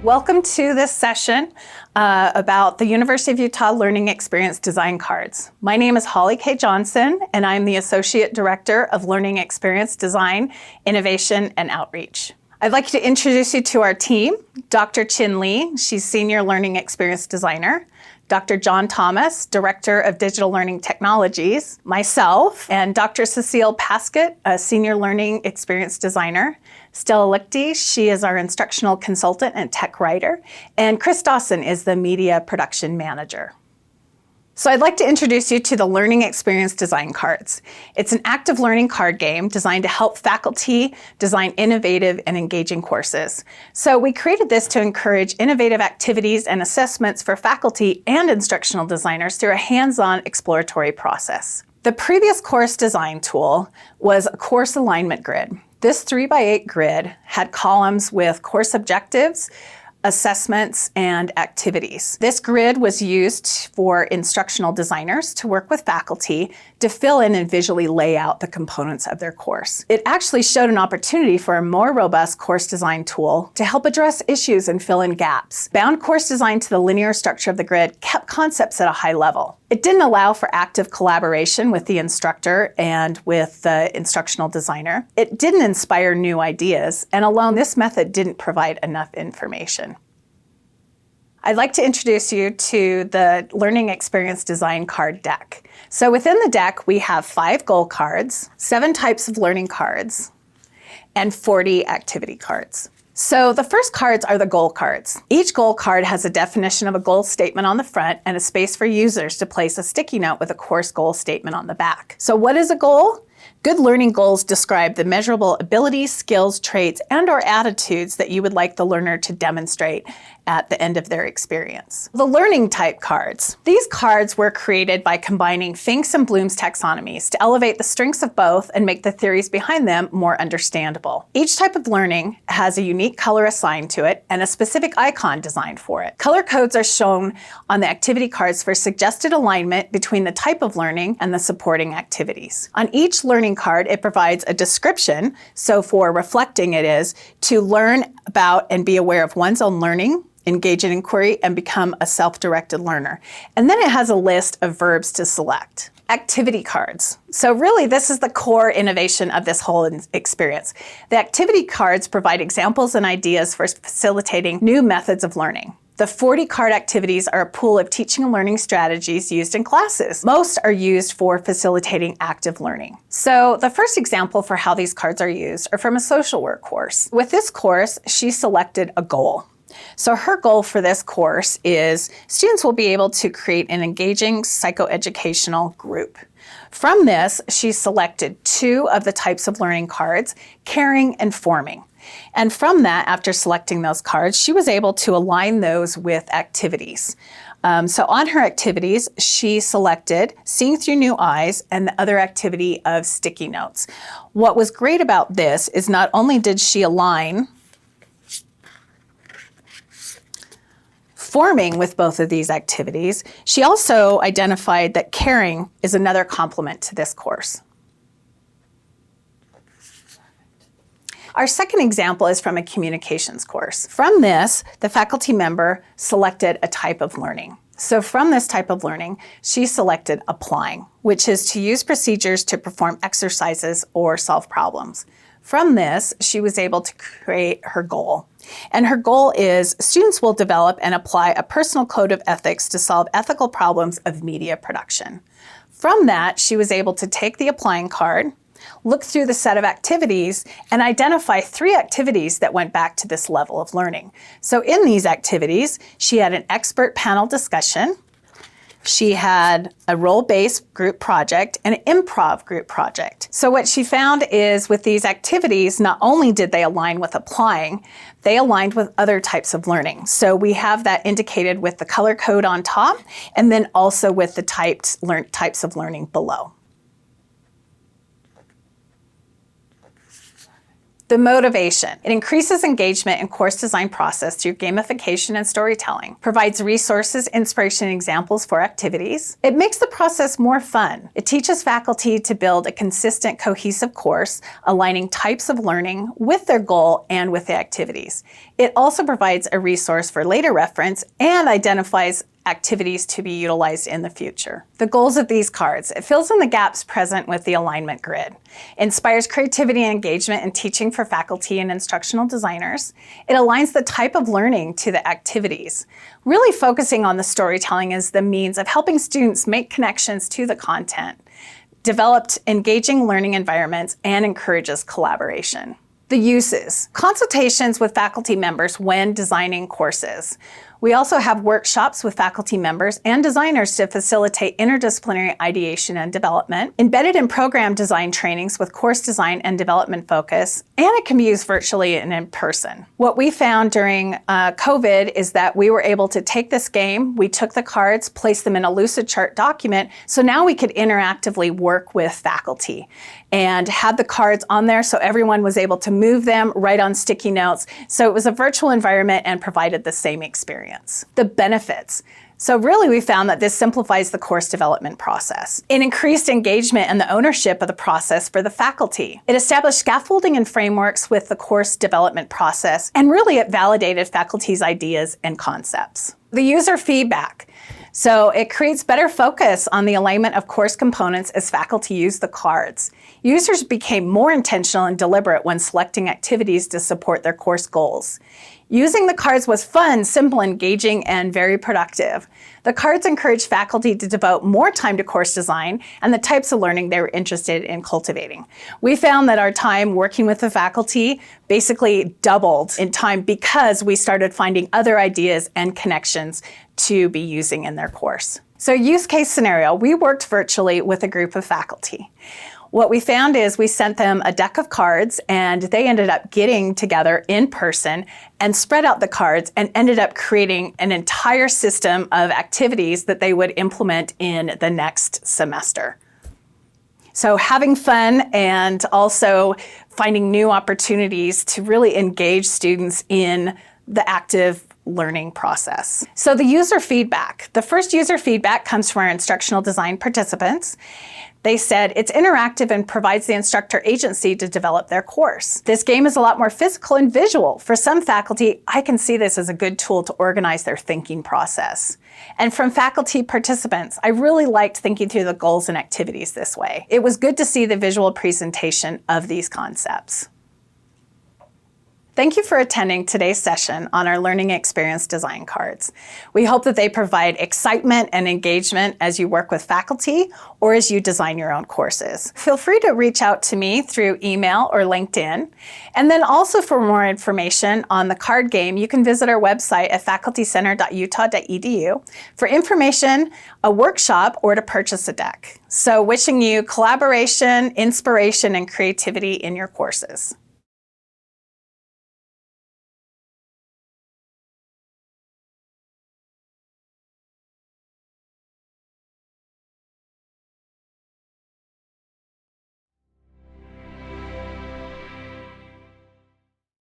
Welcome to this session about the University of Utah Learning Experience Design Cards. My name is Holly K. Johnson, and I'm the Associate Director of Learning Experience Design, Innovation, and Outreach. I'd like to introduce you to our team, Dr. Chin Lee, she's Senior Learning Experience Designer, Dr. John Thomas, Director of Digital Learning Technologies, myself, and Dr. Cecile Paskett, a Senior Learning Experience Designer, Stella Lichty, she is our Instructional Consultant and Tech Writer, and Chris Dawson is the Media Production Manager. So I'd like to introduce you to the Learning Experience Design Cards. It's an active learning card game designed to help faculty design innovative and engaging courses. So we created this to encourage innovative activities and assessments for faculty and instructional designers through a hands-on exploratory process. The previous course design tool was a course alignment grid. This 3x8 grid had columns with course objectives, assessments, and activities. This grid was used for instructional designers to work with faculty to fill in and visually lay out the components of their course. It actually showed an opportunity for a more robust course design tool to help address issues and fill in gaps. Bound course design to the linear structure of the grid kept concepts at a high level. It didn't allow for active collaboration with the instructor and with the instructional designer. It didn't inspire new ideas, and alone this method didn't provide enough information. I'd like to introduce you to the Learning Experience Design Card deck. So within the deck, we have 5 goal cards, 7 types of learning cards, and 40 activity cards. So the first cards are the goal cards. Each goal card has a definition of a goal statement on the front and a space for users to place a sticky note with a course goal statement on the back. So what is a goal? Good learning goals describe the measurable abilities, skills, traits, and/or attitudes that you would like the learner to demonstrate at the end of their experience. The learning type cards. These cards were created by combining Fink's and Bloom's taxonomies to elevate the strengths of both and make the theories behind them more understandable. Each type of learning has a unique color assigned to it and a specific icon designed for it. Color codes are shown on the activity cards for suggested alignment between the type of learning and the supporting activities. On each learning card, it provides a description. So for reflecting, it is to learn about and be aware of one's own learning, engage in inquiry, and become a self-directed learner. And then it has a list of verbs to select. Activity cards. So really, this is the core innovation of this whole experience. The activity cards provide examples and ideas for facilitating new methods of learning. The 40 card activities are a pool of teaching and learning strategies used in classes. Most are used for facilitating active learning. So the first example for how these cards are used are from a social work course. With this course, she selected a goal. So her goal for this course is students will be able to create an engaging psychoeducational group. From this, she selected 2 of the types of learning cards, caring and forming. And from that, after selecting those cards, she was able to align those with activities. So on her activities, she selected Seeing Through New Eyes and the other activity of sticky notes. What was great about this is not only did she align forming with both of these activities, she also identified that caring is another complement to this course. Our second example is from a communications course. From this, the faculty member selected a type of learning. So from this type of learning, she selected applying, which is to use procedures to perform exercises or solve problems. From this, she was able to create her goal. And her goal is students will develop and apply a personal code of ethics to solve ethical problems of media production. From that, she was able to take the applying card, look through the set of activities, and identify 3 activities that went back to this level of learning. So in these activities, she had an expert panel discussion, she had a role-based group project and an improv group project. So what she found is with these activities, not only did they align with applying, they aligned with other types of learning. So we have that indicated with the color code on top and then also with the types of learning below. The motivation. It increases engagement in course design process through gamification and storytelling, provides resources, inspiration, and examples for activities. It makes the process more fun. It teaches faculty to build a consistent, cohesive course, aligning types of learning with their goal and with the activities. It also provides a resource for later reference and identifies activities to be utilized in the future. The goals of these cards. It fills in the gaps present with the alignment grid. Inspires creativity and engagement in teaching for faculty and instructional designers. It aligns the type of learning to the activities, really focusing on the storytelling as the means of helping students make connections to the content, developed engaging learning environments, and encourages collaboration. The uses. Consultations with faculty members when designing courses. We also have workshops with faculty members and designers to facilitate interdisciplinary ideation and development, embedded in program design trainings with course design and development focus, and it can be used virtually and in person. What we found during COVID is that we were able to take this game, we took the cards, placed them in a Lucidchart document, so now we could interactively work with faculty and had the cards on there so everyone was able to move them, write on sticky notes. So it was a virtual environment and provided the same experience. The benefits. So really we found that this simplifies the course development process. It increased engagement and the ownership of the process for the faculty. It established scaffolding and frameworks with the course development process, and really it validated faculty's ideas and concepts. The user feedback. So it creates better focus on the alignment of course components as faculty use the cards. Users became more intentional and deliberate when selecting activities to support their course goals. Using the cards was fun, simple, engaging, and very productive. The cards encouraged faculty to devote more time to course design and the types of learning they were interested in cultivating. We found that our time working with the faculty basically doubled in time because we started finding other ideas and connections to be using in their course. So use case scenario, we worked virtually with a group of faculty. What we found is we sent them a deck of cards and they ended up getting together in person and spread out the cards and ended up creating an entire system of activities that they would implement in the next semester. So having fun and also finding new opportunities to really engage students in the active learning process. So the user feedback. The first user feedback comes from our instructional design participants. They said it's interactive and provides the instructor agency to develop their course. This game is a lot more physical and visual. For some faculty, I can see this as a good tool to organize their thinking process. And from faculty participants, I really liked thinking through the goals and activities this way. It was good to see the visual presentation of these concepts. Thank you for attending today's session on our learning experience design cards. We hope that they provide excitement and engagement as you work with faculty or as you design your own courses. Feel free to reach out to me through email or LinkedIn. And then also for more information on the card game, you can visit our website at facultycenter.utah.edu for information, a workshop, or to purchase a deck. So wishing you collaboration, inspiration, and creativity in your courses.